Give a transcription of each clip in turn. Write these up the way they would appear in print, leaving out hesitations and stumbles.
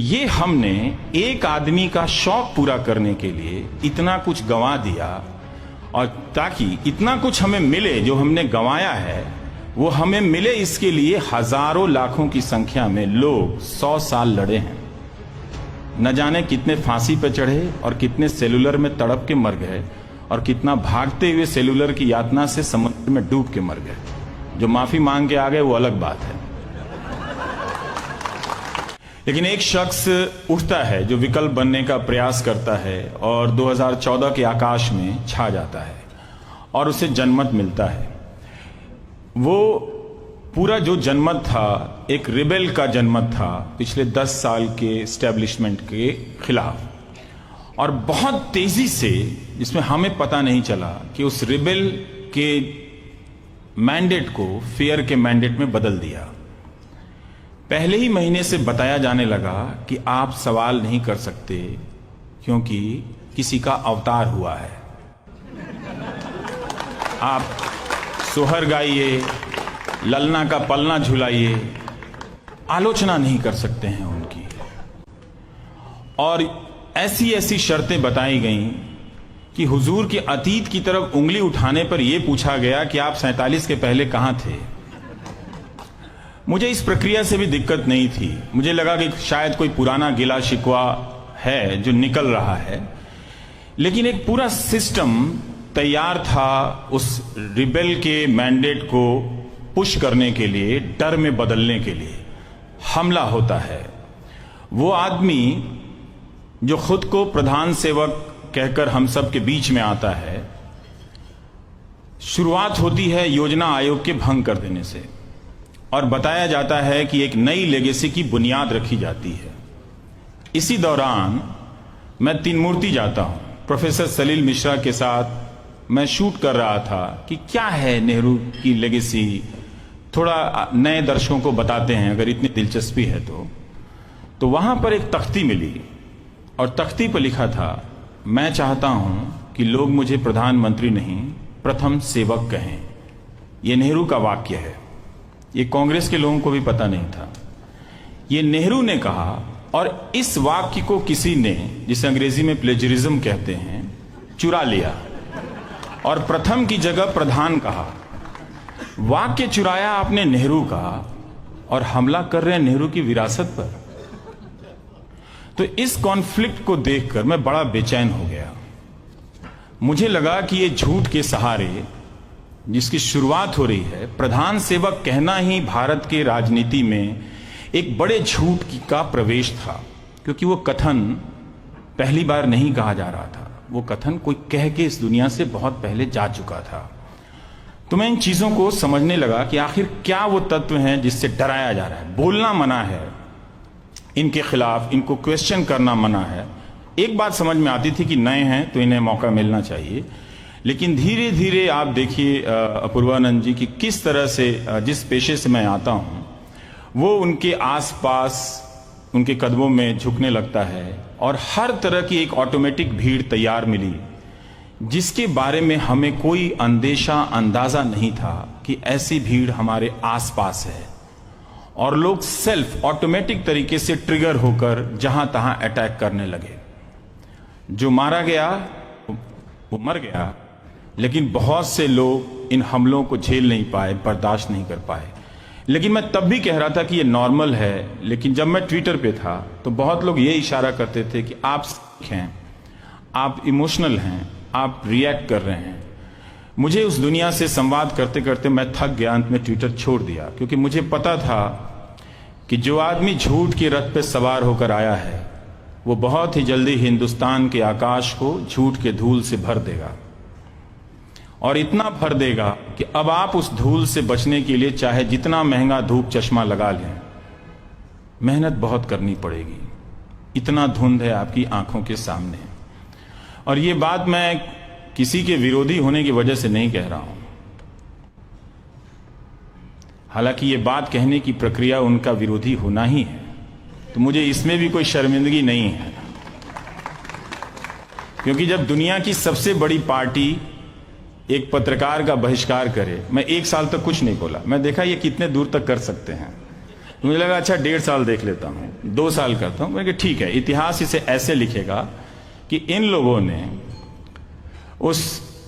ये हमने एक आदमी का शौक पूरा करने के लिए इतना कुछ गंवा दिया, और ताकि इतना कुछ हमें मिले जो हमने गंवाया है वो हमें मिले, इसके लिए हजारों लाखों की संख्या में लोग 100 साल लड़े हैं। न जाने कितने फांसी पे चढ़े और कितने सेलुलर में तड़प के मर गए, और कितना भागते हुए सेलुलर की यातना से समुद्र में डूब के मर गए। जो माफी मांग के आ गए वो अलग बात है। लेकिन एक शख्स उठता है जो विकल्प बनने का प्रयास करता है और 2014 के आकाश में छा जाता है और उसे जनमत मिलता है। वो पूरा जो जनमत था एक रिबेल का जनमत था पिछले 10 साल के एस्टेब्लिशमेंट के खिलाफ, और बहुत तेजी से, जिसमें हमें पता नहीं चला कि उस रिबेल के मैंडेट को फेयर के मैंडेट में बदल दिया। पहले ही महीने से बताया जाने लगा कि आप सवाल नहीं कर सकते क्योंकि किसी का अवतार हुआ है। आप सोहर गाइए, ललना का पलना झुलाइए, आलोचना नहीं कर सकते हैं उनकी। और ऐसी ऐसी शर्तें बताई गईं कि हुजूर के अतीत की तरफ उंगली उठाने पर यह पूछा गया कि आप 47 के पहले कहां थे। मुझे इस प्रक्रिया से भी दिक्कत नहीं थी। मुझे लगा कि शायद कोई पुराना गिला शिकवा है जो निकल रहा है, लेकिन एक पूरा सिस्टम तैयार था उस रिबेल के मैंडेट को पुश करने के लिए, डर में बदलने के लिए। हमला होता है। वो आदमी जो खुद को प्रधान सेवक कहकर हम सब के बीच में आता है, शुरुआत होती है योजना आयोग के भंग कर देने से, और बताया जाता है कि एक नई लेगेसी की बुनियाद रखी जाती है। इसी दौरान मैं तीन मूर्ति जाता हूं। प्रोफेसर सलील मिश्रा के साथ मैं शूट कर रहा था कि क्या है नेहरू की लेगेसी, थोड़ा नए दर्शकों को बताते हैं अगर इतनी दिलचस्पी है तो वहां पर एक तख्ती मिली, और तख्ती पर लिखा था, मैं चाहता हूं कि लोग मुझे प्रधानमंत्री नहीं प्रथम सेवक कहें। यह नेहरू का वाक्य है। ये कांग्रेस के लोगों को भी पता नहीं था। ये नेहरू ने कहा, और इस वाक्य को किसी ने, जिसे अंग्रेजी में प्लेजरिज्म कहते हैं, चुरा लिया और प्रथम की जगह प्रधान कहा। वाक्य चुराया आपने नेहरू का, और हमला कर रहे हैं नेहरू की विरासत पर। तो इस कॉन्फ्लिक्ट को देखकर मैं बड़ा बेचैन हो गया। मुझे लगा कि ये झूठ के सहारे जिसकी शुरुआत हो रही है, प्रधान सेवक कहना ही भारत के राजनीति में एक बड़े झूठ का प्रवेश था, क्योंकि वो कथन पहली बार नहीं कहा जा रहा था। वो कथन कोई कह के इस दुनिया से बहुत पहले जा चुका था। तो मैं इन चीजों को समझने लगा कि आखिर क्या वो तत्व हैं जिससे डराया जा रहा है। बोलना मना है इनके खिलाफ, इनको क्वेश्चन करना मना है। एक बात समझ में आती थी कि नए हैं तो इन्हें मौका मिलना चाहिए, लेकिन धीरे धीरे आप देखिए अपूर्वानंद जी की किस तरह से, जिस पेशे से मैं आता हूं, वो उनके आसपास उनके कदमों में झुकने लगता है, और हर तरह की एक ऑटोमेटिक भीड़ तैयार मिली जिसके बारे में हमें कोई अंदाजा नहीं था कि ऐसी भीड़ हमारे आसपास है, और लोग सेल्फ ऑटोमेटिक तरीके से ट्रिगर होकर जहां तहां अटैक करने लगे। जो मारा गया वो मर गया, लेकिन बहुत से लोग इन हमलों को झेल नहीं पाए, बर्दाश्त नहीं कर पाए। लेकिन मैं तब भी कह रहा था कि ये नॉर्मल है। लेकिन जब मैं ट्विटर पे था तो बहुत लोग ये इशारा करते थे कि आप हैं, आप इमोशनल हैं, आप रिएक्ट कर रहे हैं। मुझे उस दुनिया से संवाद करते करते मैं थक गया, अंत में ट्विटर छोड़ दिया, क्योंकि मुझे पता था कि जो आदमी झूठ के रथ पे सवार होकर आया है वो बहुत ही जल्दी हिंदुस्तान के आकाश को झूठ के धूल से भर देगा, और इतना भर देगा कि अब आप उस धूल से बचने के लिए चाहे जितना महंगा धूप चश्मा लगा लें, मेहनत बहुत करनी पड़ेगी। इतना धुंध है आपकी आंखों के सामने। और ये बात मैं किसी के विरोधी होने की वजह से नहीं कह रहा हूं। हालांकि ये बात कहने की प्रक्रिया उनका विरोधी होना ही है, तो मुझे इसमें भी कोई शर्मिंदगी नहीं है, क्योंकि जब दुनिया की सबसे बड़ी पार्टी एक पत्रकार का बहिष्कार करे, मैं 1 साल तक कुछ नहीं बोला, मैं देखा ये कितने दूर तक कर सकते हैं। मुझे लगा अच्छा 1.5 साल देख लेता हूँ, 2 साल करता हूँ। मैंने कहा ठीक है, इतिहास इसे ऐसे लिखेगा कि इन लोगों ने उस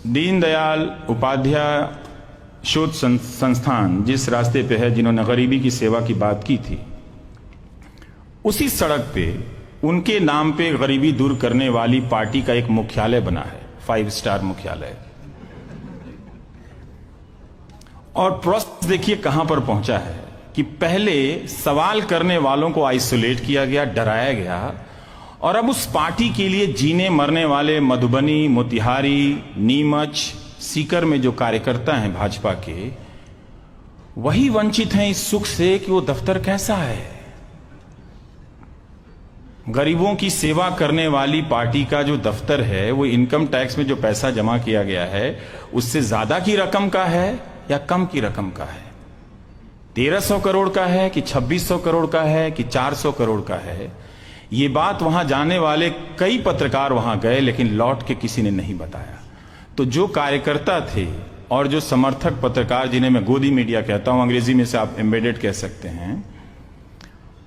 दीनदयाल उपाध्याय शोध संस्थान जिस रास्ते पे है, जिन्होंने गरीबी की सेवा की बात की थी, उसी सड़क पे उनके नाम पे गरीबी दूर करने वाली पार्टी का एक मुख्यालय बना है, 5 स्टार मुख्यालय। और प्रोसेस देखिए कहां पर पहुंचा है कि पहले सवाल करने वालों को आइसोलेट किया गया, डराया गया, और अब उस पार्टी के लिए जीने मरने वाले मधुबनी, मोतिहारी, नीमच, सीकर में जो कार्यकर्ता हैं भाजपा के, वही वंचित हैं इस सुख से कि वो दफ्तर कैसा है। गरीबों की सेवा करने वाली पार्टी का जो दफ्तर है वो इनकम टैक्स में जो पैसा जमा किया गया है उससे ज्यादा की रकम का है या कम की रकम का है, 1300 करोड़ का है कि 2600 करोड़ का है कि 400 करोड़ का है। ये बात वहां जाने वाले कई पत्रकार वहां गए, लेकिन लौट के किसी ने नहीं बताया। तो जो कार्यकर्ता थे और जो समर्थक पत्रकार, जिन्हें मैं गोदी मीडिया कहता हूं, अंग्रेजी में से आप एम्बेडेड कह सकते हैं,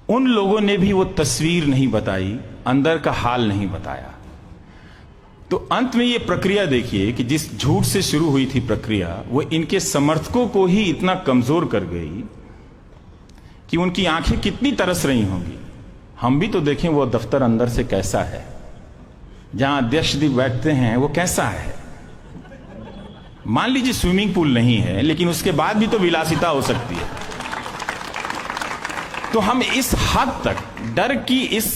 उन लोगों ने भी वो तस्वीर नहीं बताई, अंदर का हाल नहीं बताया। तो अंत में ये प्रक्रिया देखिए कि जिस झूठ से शुरू हुई थी प्रक्रिया, वो इनके समर्थकों को ही इतना कमजोर कर गई कि उनकी आंखें कितनी तरस रही होंगी। हम भी तो देखें वो दफ्तर अंदर से कैसा है, जहां अध्यक्ष जी बैठते हैं वो कैसा है। मान लीजिए स्विमिंग पूल नहीं है, लेकिन उसके बाद भी तो विलासिता हो सकती है। तो हम इस हद तक, डर की इस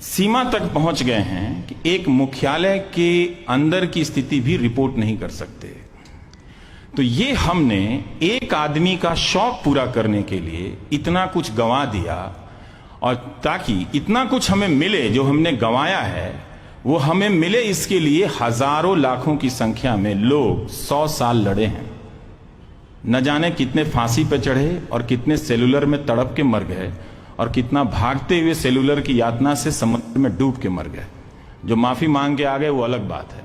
सीमा तक पहुंच गए हैं कि एक मुख्यालय के अंदर की स्थिति भी रिपोर्ट नहीं कर सकते। तो ये हमने एक आदमी का शौक पूरा करने के लिए इतना कुछ गंवा दिया, और ताकि इतना कुछ हमें मिले जो हमने गंवाया है वो हमें मिले, इसके लिए हजारों लाखों की संख्या में लोग 100 साल लड़े हैं। न जाने कितने फांसी पे चढ़े और कितने सेलुलर में तड़प के मर गए, और कितना भागते हुए सेलुलर की यातना से समुद्र में डूब के मर गए। जो माफी मांग के आ गए वो अलग बात है।